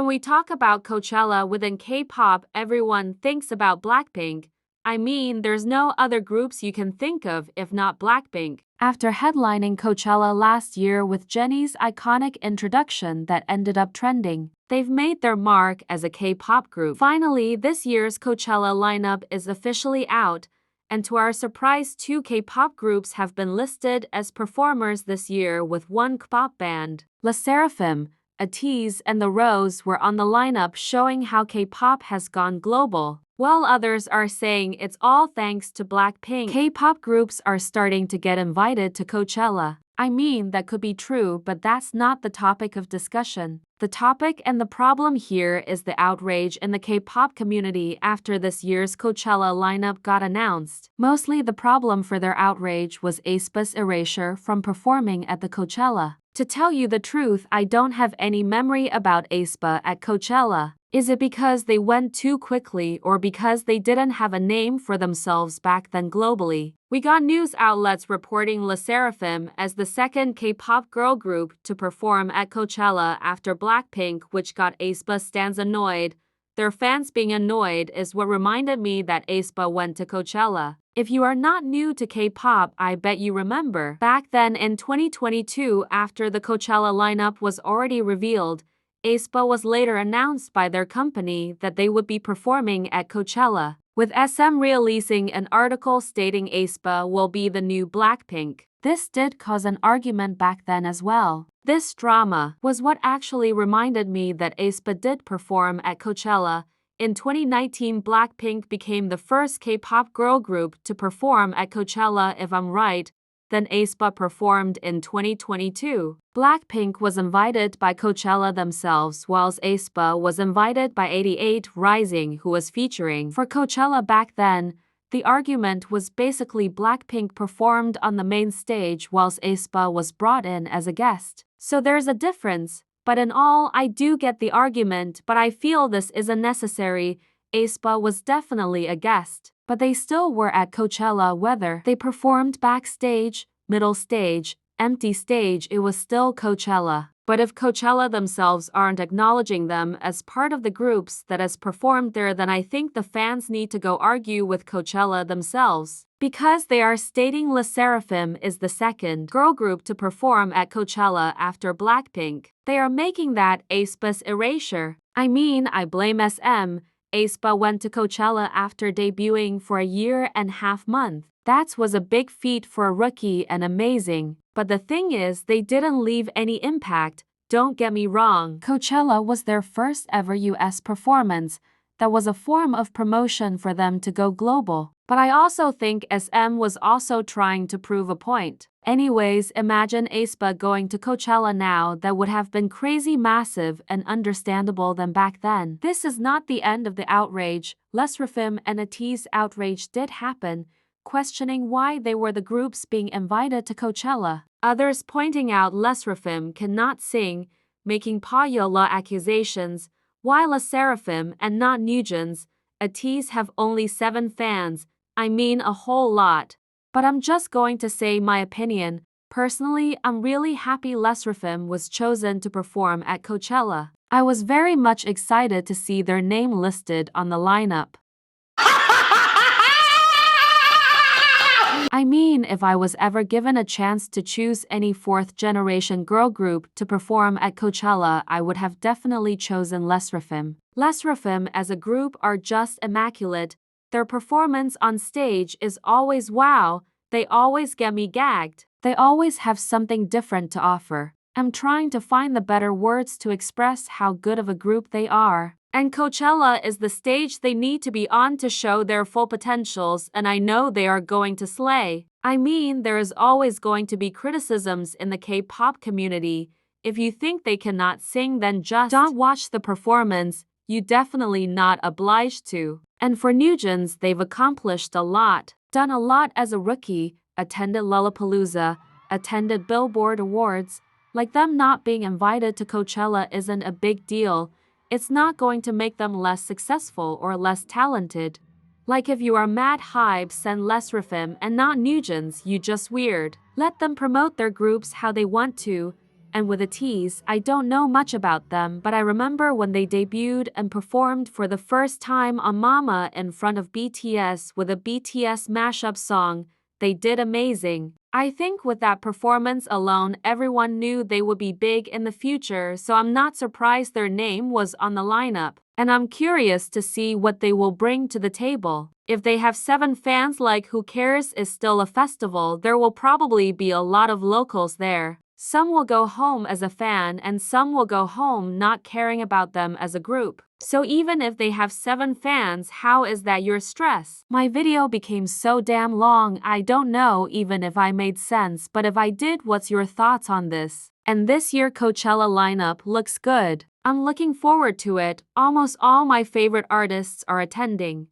we talk about Coachella within K-pop, everyone thinks about Blackpink. I mean, there's no other groups you can think of if not Blackpink. After headlining Coachella last year with Jennie's iconic introduction that ended up trending, they've made their mark as a K-pop group. Finally, this year's Coachella lineup is officially out, and to our surprise, 2 K-pop groups have been listed as performers this year with one kpop band. LE SSERAFIM, ATEEZ and The Rose were on the lineup, showing how K-pop has gone global. While others are saying it's all thanks to Blackpink, K-pop groups are starting to get invited to Coachella. I mean, that could be true, but that's not the topic of discussion. The topic and the problem here is the outrage in the K-pop community after this year's Coachella lineup got announced. Mostly the problem for their outrage was aespa's erasure from performing at the Coachella. To tell you the truth, I don't have any memory about aespa at Coachella. Is it because they went too quickly or because they didn't have a name for themselves back then globally? We got news outlets reporting LE SSERAFIM as the second K-pop girl group to perform at Coachella after Blackpink, which got aespa stans annoyed. Their fans being annoyed is what reminded me that aespa went to Coachella. If you are not new to K-pop, I bet you remember. Back then in 2022, after the Coachella lineup was already revealed, aespa was later announced by their company that they would be performing at Coachella, with SM releasing an article stating aespa will be the new Blackpink. This did cause an argument back then as well. This drama was what actually reminded me that aespa did perform at Coachella. In 2019, Blackpink became the first K-pop girl group to perform at Coachella, if I'm right. Then aespa performed in 2022. Blackpink was invited by Coachella themselves, whilst aespa was invited by 88 Rising, who was featuring for Coachella back then. The argument was basically Blackpink performed on the main stage whilst aespa was brought in as a guest. So there's a difference, but in all, I do get the argument, but I feel this isn't necessary. aespa was definitely a guest, but they still were at Coachella. Whether they performed backstage, middle stage, empty stage, it was still Coachella. But if Coachella themselves aren't acknowledging them as part of the groups that has performed there, then I think the fans need to go argue with Coachella themselves. Because they are stating LE SSERAFIM is the second girl group to perform at Coachella after Blackpink, they are making that aespa's erasure. I mean, I blame SM. aespa went to Coachella after debuting for a year and a half month. That was a big feat for a rookie and amazing. But the thing is, they didn't leave any impact. Don't get me wrong. Coachella was their first ever US performance. That was a form of promotion for them to go global. But I also think SM was also trying to prove a point. Anyways, imagine aespa going to Coachella now. That would have been crazy massive and understandable than back then. This is not the end of the outrage. LE SSERAFIM and ATEEZ outrage did happen, questioning why they were the groups being invited to Coachella. Others pointing out LE SSERAFIM cannot sing, making Payola accusations. Why LE SSERAFIM and not NewJeans? ATEEZ have only 7 fans. I mean, a whole lot. But I'm just going to say my opinion. Personally, I'm really happy LE SSERAFIM was chosen to perform at Coachella. I was very much excited to see their name listed on the lineup. I mean, if I was ever given a chance to choose any 4th-generation girl group to perform at Coachella, I would have definitely chosen LE SSERAFIM. LE SSERAFIM as a group are just immaculate. Their performance on stage is always wow. They always get me gagged. They always have something different to offer. I'm trying to find the better words to express how good of a group they are. And Coachella is the stage they need to be on to show their full potentials, and I know they are going to slay. I mean, there is always going to be criticisms in the K-pop community. If you think they cannot sing, then just don't watch the performance. You definitely not obliged to. And for NewJeans, they've accomplished a lot, done a lot as a rookie, attended Lollapalooza, attended Billboard Awards. Like, them not being invited to Coachella isn't a big deal. It's not going to make them less successful or less talented. Like, if you are mad hype, send LE SSERAFIM and not NewJeans, you just weird. Let them promote their groups how they want to. And with a tease, I don't know much about them, but I remember when they debuted and performed for the first time on Mama in front of BTS with a BTS mashup song. They did amazing. I think with that performance alone, everyone knew they would be big in the future, so I'm not surprised their name was on the lineup. And I'm curious to see what they will bring to the table. If they have 7 fans like Who Cares is still a festival, there will probably be a lot of locals there. Some will go home as a fan and some will go home not caring about them as a group. So even if they have 7 fans, how is that your stress? My video became so damn long, I don't know even if I made sense, but if I did, what's your thoughts on this? And this year Coachella lineup looks good. I'm looking forward to it. Almost all my favorite artists are attending.